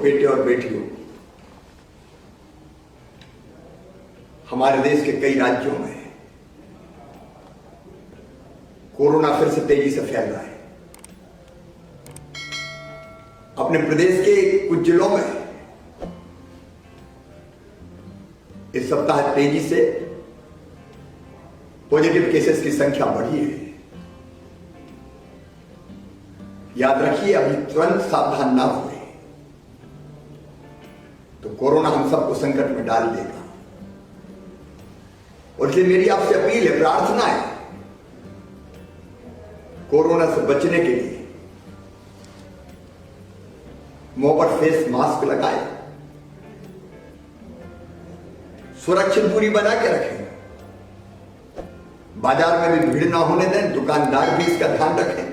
बेटे और बेटियों, हमारे देश के कई राज्यों में कोरोना फिर से तेजी से फैल रहा है। अपने प्रदेश के कुछ जिलों में इस सप्ताह तेजी से पॉजिटिव केसेस की संख्या बढ़ी है। याद रखिए, अभी तुरंत सावधान ना हुए तो कोरोना हम सबको संकट में डाल देगा। और इसलिए मेरी आपसे अपील है, प्रार्थना है, कोरोना से बचने के लिए मुंह पर फेस मास्क लगाएं, सुरक्षित दूरी बना के रखें, बाजार में भी भीड़ ना होने दें, दुकानदार भी इसका ध्यान रखें,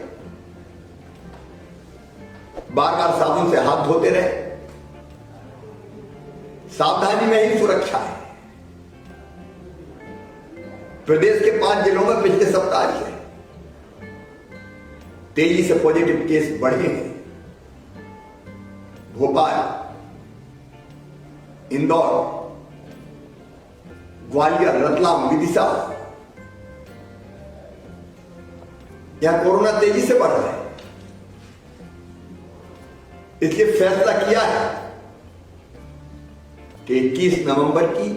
बार बार साबुन से हाथ धोते रहें। सावधानी में ही सुरक्षा है। प्रदेश के 5 जिलों में पिछले सप्ताह से तेजी से पॉजिटिव केस बढ़े हैं। भोपाल, इंदौर, ग्वालियर, रतलाम, विदिशा, यहां कोरोना तेजी से बढ़ रहा है। इसलिए फैसला किया है कि 21 नवंबर की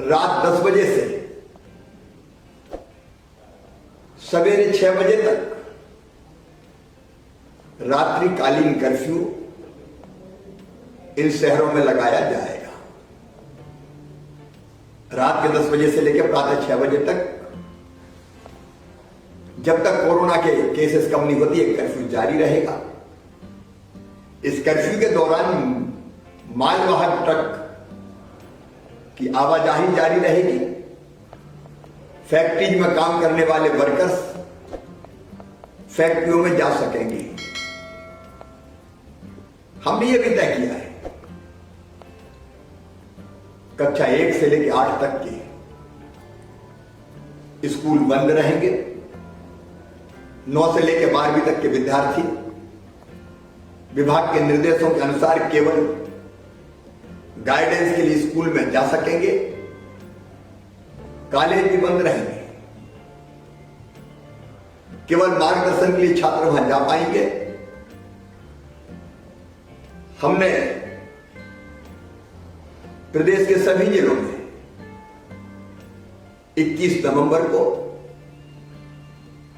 रात 10 बजे से सवेरे 6 बजे तक रात्रिकालीन कर्फ्यू इन शहरों में लगाया जाएगा। रात के 10 बजे से लेकर प्रातः 6 बजे तक, जब तक कोरोना के केसेस कम नहीं होती, एक कर्फ्यू जारी रहेगा। इस कर्फ्यू के दौरान मालवाहक ट्रक की आवाजाही जारी रहेगी। फैक्ट्रीज में काम करने वाले वर्कर्स फैक्ट्रियों में जा सकेंगे। हमने यह भी तय किया है, कक्षा 1 से लेकर 8 तक के स्कूल बंद रहेंगे। 9 से लेकर 12वीं तक के विद्यार्थी विभाग के निर्देशों के अनुसार केवल गाइडेंस के लिए स्कूल में जा सकेंगे। कॉलेज भी बंद रहेंगे। केवल मार्गदर्शन के लिए छात्र वहां जा पाएंगे। हमने प्रदेश के सभी जिलों में 21 नवंबर को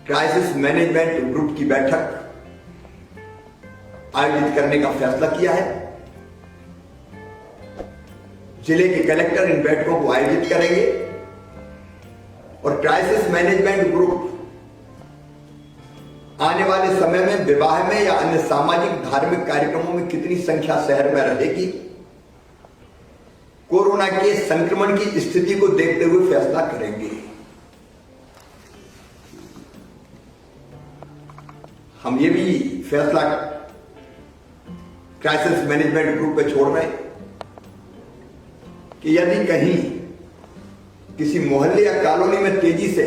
क्राइसिस मैनेजमेंट ग्रुप की बैठक आयोजित करने का फैसला किया है। जिले के कलेक्टर इन बैठकों को आयोजित करेंगे और क्राइसिस मैनेजमेंट ग्रुप आने वाले समय में विवाह में या अन्य सामाजिक धार्मिक कार्यक्रमों में कितनी संख्या शहर में रहेगी, कोरोना के संक्रमण की स्थिति को देखते हुए फैसला करेंगे। हम ये भी फैसला क्राइसिस मैनेजमेंट ग्रुप पे छोड़ रहे हैं कि यदि कहीं किसी मोहल्ले या कॉलोनी में तेजी से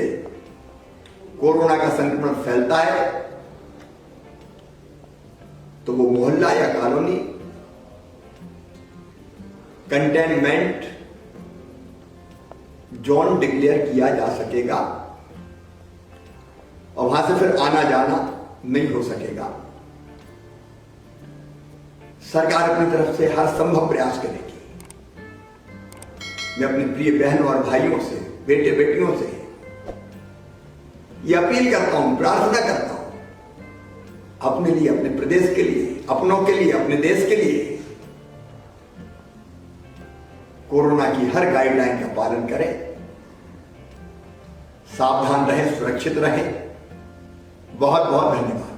कोरोना का संक्रमण फैलता है तो वो मोहल्ला या कॉलोनी कंटेनमेंट जोन डिक्लेयर किया जा सकेगा और वहां से फिर आना जाना नहीं हो सकेगा। सरकार अपनी तरफ से हर संभव प्रयास करेगी। मैं अपने प्रिय बहनों और भाइयों से, बेटे बेटियों से यह अपील करता हूं, प्रार्थना करता हूं, अपने लिए, अपने प्रदेश के लिए, अपनों के लिए, अपने देश के लिए कोरोना की हर गाइडलाइन का पालन करें, सावधान रहें, सुरक्षित रहें। बहुत बहुत धन्यवाद।